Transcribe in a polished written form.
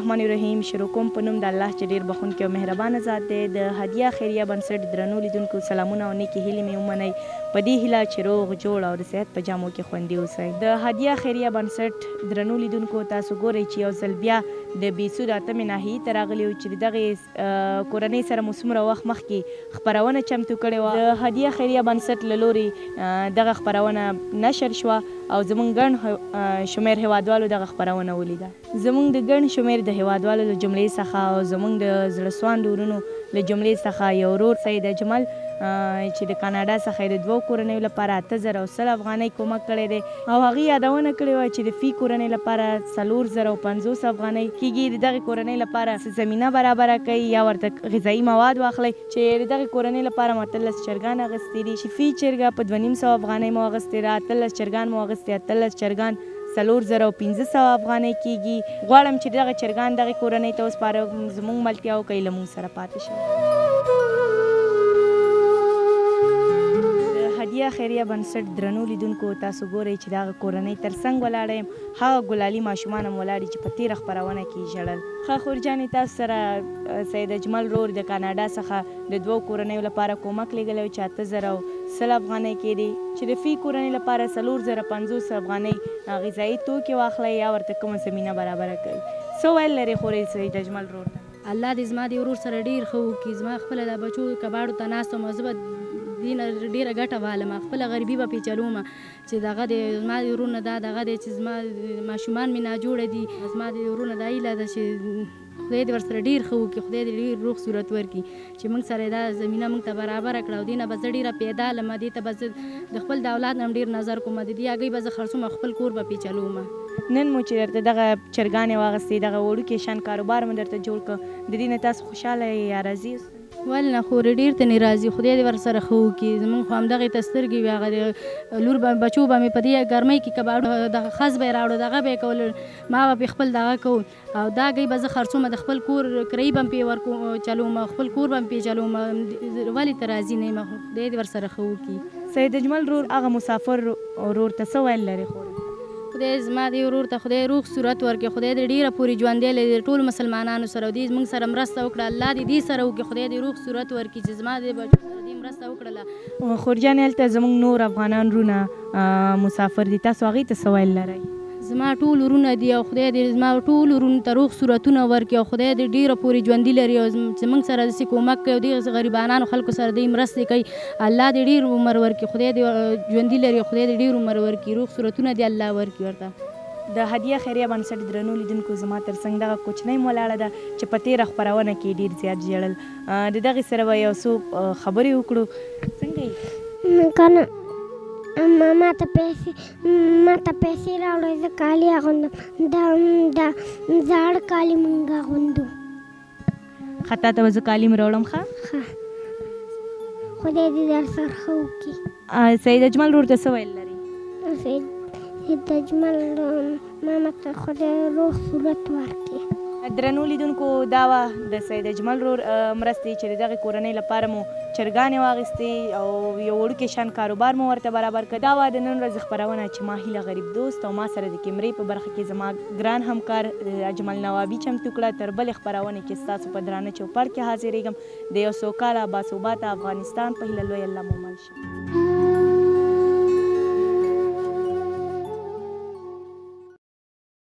الرحمن الرحیم. شروع کوم په نوم د الله چې ډېر بخښونکی او مهربانه ذات دی. د هدیه خیریه بنسټ درنو لیدونکو سلامونه او نیکې هیلې مې ومنئ په دې هیله چې روغ جوړ او د صحت په جامو کې خوندي اوسئ. د هدیه خیریه بنسټ درنو لیدونکو تاسو ګورئ چې یو ځل بیا د بېسود اتمې ناحیې ته راغلي یو چې د دغې کورنۍ سره مو څومره وخت مخکې خپرونه چمتو کړې وه. د هدیه خیریه بنسټ له لورې دغه خپرونه نشر شوه او زموږ ګڼ شمېر هېوادوالو دغه خپرونه ولیده. زموږ د ګڼ شمېر د هېوادوالو له جملې څخه او زموږ د زړه سواندو ورونو له جملې څخه یو ورور سید اجمل چې د کاناډا څخه د 2 کورنیو لپاره 8000 افغانۍ کومک کړی دی او هغې یادونه کړې وه چې د فی کورنۍ لپاره 4050 افغانۍ کېږي. د دغې کورنۍ لپاره زمینه برابره کوي یا ورته غذایي مواد واخلئ چې د دغې کورنۍ لپاره مو 18 چرګان اخیستي دي چې فی چرګه په 2500 افغانۍ مو اخیستې ده. 18 چرګان مو اخیستې. 18 چرګان 4500 افغانۍ کېږي. غواړم چې دغه چرګان دغې کورنۍ ته وسپارم. زموږ ملتیا وکړئ، له موږ سره پاتې شئ. هدیه خیریه بنسټ درنو لیدونکو تاسو ګورئ چې دغه کورنۍ تر څنګ ولاړه یم. هغه ګلالي ماشومان هم ولاړ دي چې په تېره خپرونه کې ژړل. ښه خورجانې تاسو سره سید اجمل رور د کاناډا څخه د 2 کورنیو لپاره کومک لیږلی و چې 8010 افغانۍ کېدی چې د فی کورنۍ لپاره 4050 افغانۍ غذایي توکي واخلئ یا ورته کومه زمینه برابره کوي. څه ویل لرې خورې سید اجمل رور ته؟ الله دې زما د ورور سره ډېر ښه وکړي. زما خپله د بچو کباړو ته ناست وم، زه به دې نه ډېره ګټه والم. خپله غریبي به پیچلوم چې دغه دی زما د ورور نه دا دغه دی چې زما ماشومان مې ناجوړه دي. زما د ورور نه دا هیله ده چې خدای دې ورسره ډېر ښه وکړي، خدای دې ډېر روغ صورت ورکړي چې موږ سره دا زمینه موږ ته برابره کړه او دې نه به زه ډېره پیدا لم. دې ته به زه د خپل د اولاد نه هم ډېر نظر کوم. د دې هګۍ به زه خرڅوم او خپل کور به پیچلوم. نن مو چې درته دغه چرګانې واغستې، دغه وړوکی شان کاروبار مو درته جوړ کړ، د دې نه تاسو خوشحاله یې یا راضي اوسئ؟ ولې نه خورې ډېر ته نه راضي. خدای دې ورسره ښه وکړي. زموږ خو همدغې ته سترګې وي. هغه لور به بچو به مې په دې ګرمۍ کې کباړو دغه خس به یې راوړو، دغه به یې کول، ما به پرې خپل دغه کوو او دا هګۍ به زه خرڅوم، د خپل کور کرایي به مې پرې چلوم، خپل کور به مې پرې چلوم. ولې ته راضي نه یم؟ خدای دې ورسره ښه وکړي. سید اجمل رور هغه مسافر ورور ته څه ویل لرې خورې؟ خدای زما دې ورور ته خدای روغ صورت ورکړي. خدای دې ډېره پورې ژوندی لري ټولو مسلمانانو سره. دې موږ سره مرسته وکړه، الله دې دې سره وکړي. خدای دې روغ صورت ورکړي چې زما دې بچو سره دې مرسته وکړله. خورجانې هلته زموږ نور افغانان وروڼه مسافر دي، تاسو هغوی ته څه ویل لرئ؟ زما ټول ورونه دي او خدای دې زما ټول ورونو ته روغ صورتونه ورکړي او خدای دې ډېره پورې ژوندي لري او زموږ سره داسې کومک کوي او دې غریبانانو خلکو سره دې مرستې کوي. الله دې ډېر عمر ورکړي، خدای دې ژوندي لري او خدای دې ډېر عمر ورکړي، روغ صورتونه دې الله ورکړي ورته. د هدیه خیریه بنسټ درنو لیدونکو زما تر څنګ دغه کوچنۍ مو ولاړه ده چې په تېره خپرونه کې ډېر زیات ژړل. د دغې سره به یو څو خبرې وکړو. څنګه یې؟ کنه ما ته پیسې راوړئ، زه کالي اغوندم، دا زاړه کالي مونږ اغوندو. ښه تا ته به زه کالي م راوړم. ښه خدای دې در سره ښه وکړي. سید اجمل رور ته څه ویل لري؟ سید اجمل ماما ته خدای روغ صورت ورکړي. درنو لیدونکو دا وه د سید اجمل رور مرستې چې د دغې کورنۍ لپاره مو چرګانې واخیستې او یو وړوکی شان کاروبار مو ورته برابر کړ. دا وه د نن ورځې خپرونه چې ما هیله غریب دوست او ما سره د کیمرې په برخه کې زما ګران همکار اجمل نوابي چمتو کړه. تر بلې خپرونې کې ستاسو په درانه چوپړ کې حاضرېږم. د یو سوکاله باثباته افغانستان په هیله لوی الله مو مل شه.